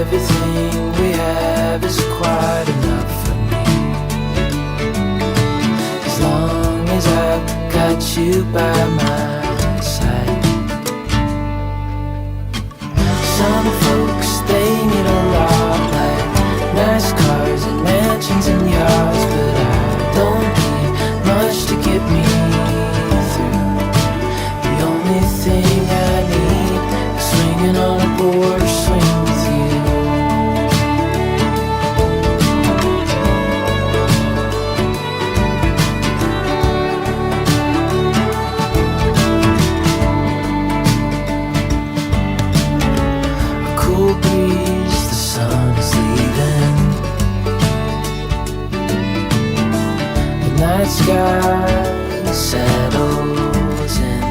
everything we have is quite enough for me. As long as I've got you by my side. Some folks, they need a lot, like nice cars and mansions and yachts, but I don't need much to get me through. The only thing I need is swinging on a porch swing with you. A cool breeze, the sun is leaving. The night sky settles in.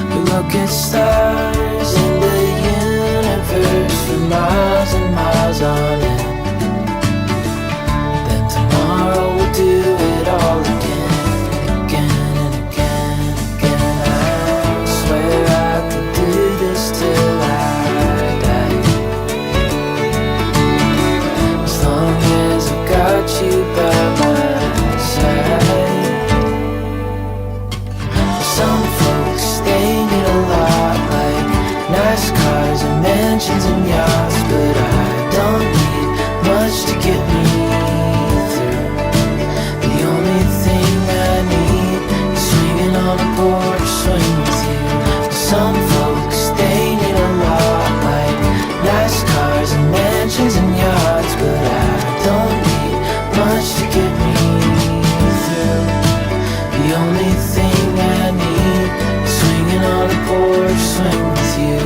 We look at stars in the universe for miles and miles on end. Then tomorrow we'll do it all again, again and again, again. I swear I could do this till I die. As long as I've got you by my side. Some folks, they need a lot, like nice cars and mansions and yachts, but I don't need much to get me through. The only thing I need is swinging on a porch swing with you. Some folks, they need a lot, like nice cars and mansions and yachts, but I don't need much to get me through. The only thing I need is swinging on a porch swing with you.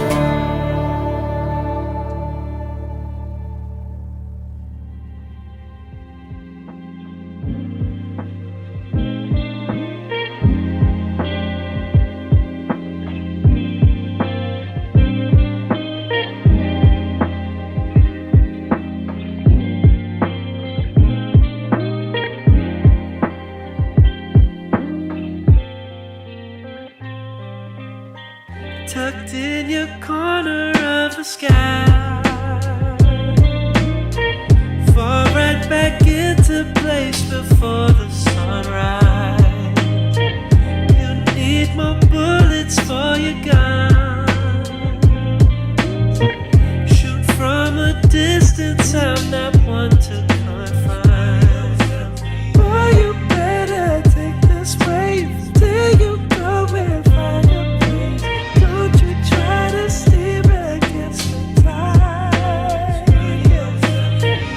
Tucked in your corner of the sky, fall right back into place before the sunrise. You need more bullets for your gun. Shoot from a distance, I'm not one to confine. Boy, you better take this wave till you go and find your place. Don't you try to steer against the tide.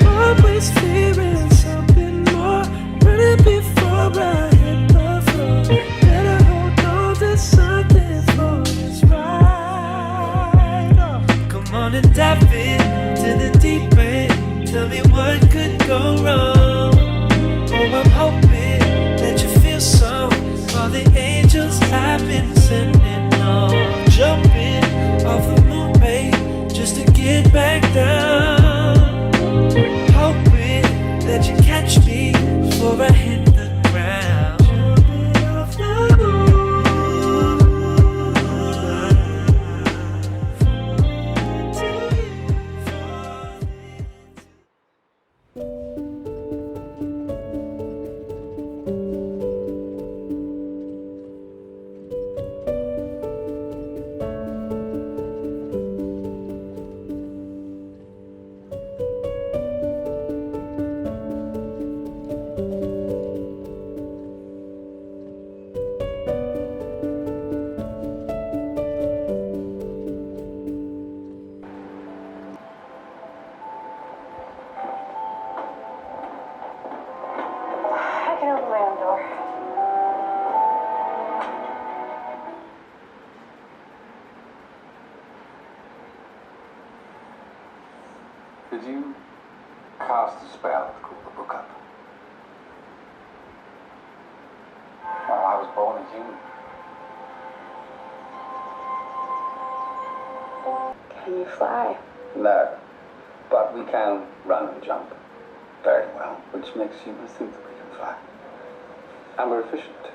Always fearing something more, running before I hit the floor. Better hold on to something for this ride. Come on and dive in to the deep end. Tell me what could go wrong. Oh, I'm hoping that you feel some. All the angels I've been sending on, jumping off the moon, babe, just to get back down. Hoping that you catch me before I hit the ground. Jumping off the moon. I can open my own door. Did you cast a spell to call the book up? Well, I was born a human. Can you fly? No, but we can run and jump very well, which makes humans think that we can fly. And we're efficient too.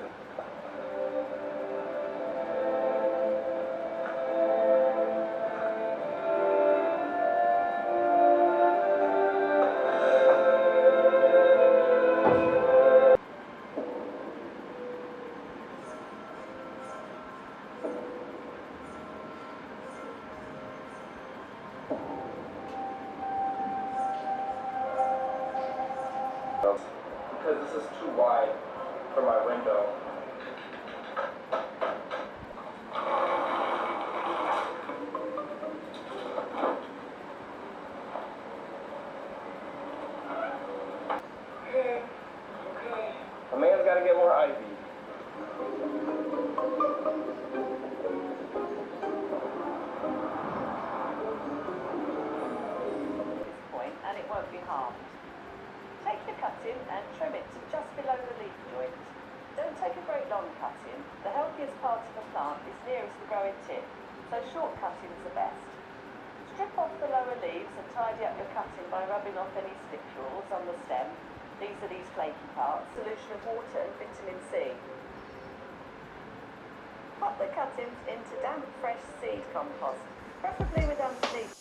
because this is too wide for my window. Okay. A man's got to get more ivy. And it won't be harmed. Take your cutting and trim it to just below the leaf joint. Don't take a great long cutting. The healthiest part of the plant is nearest the growing tip, so short cuttings are best. Strip off the lower leaves and tidy up your cutting by rubbing off any stipules on the stem. These are these flaky parts. Solution of water and vitamin C. Pop the cuttings into damp, fresh seed compost, preferably with underneath.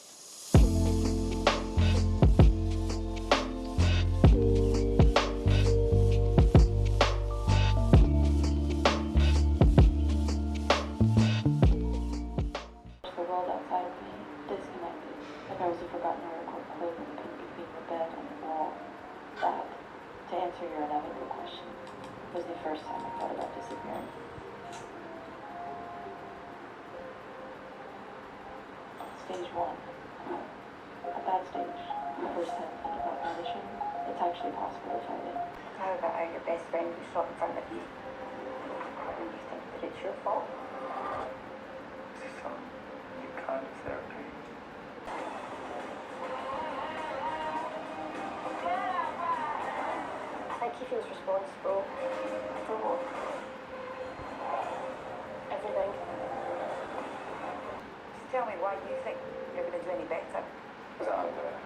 The world outside of me, disconnected, like I was a forgotten article quote that couldn't between the bed and the wall. That, to answer your inevitable question, was the first time I thought about disappearing. Stage 1. At that stage, the first time I think about vanishing, it's actually possible to fight it. How about how your best friend was shot in front of you? And you think that it's your fault? This is some new kind of therapy. I think he feels responsible for what? Everything. Just tell me why you think you're going to do any better. Because I'm there.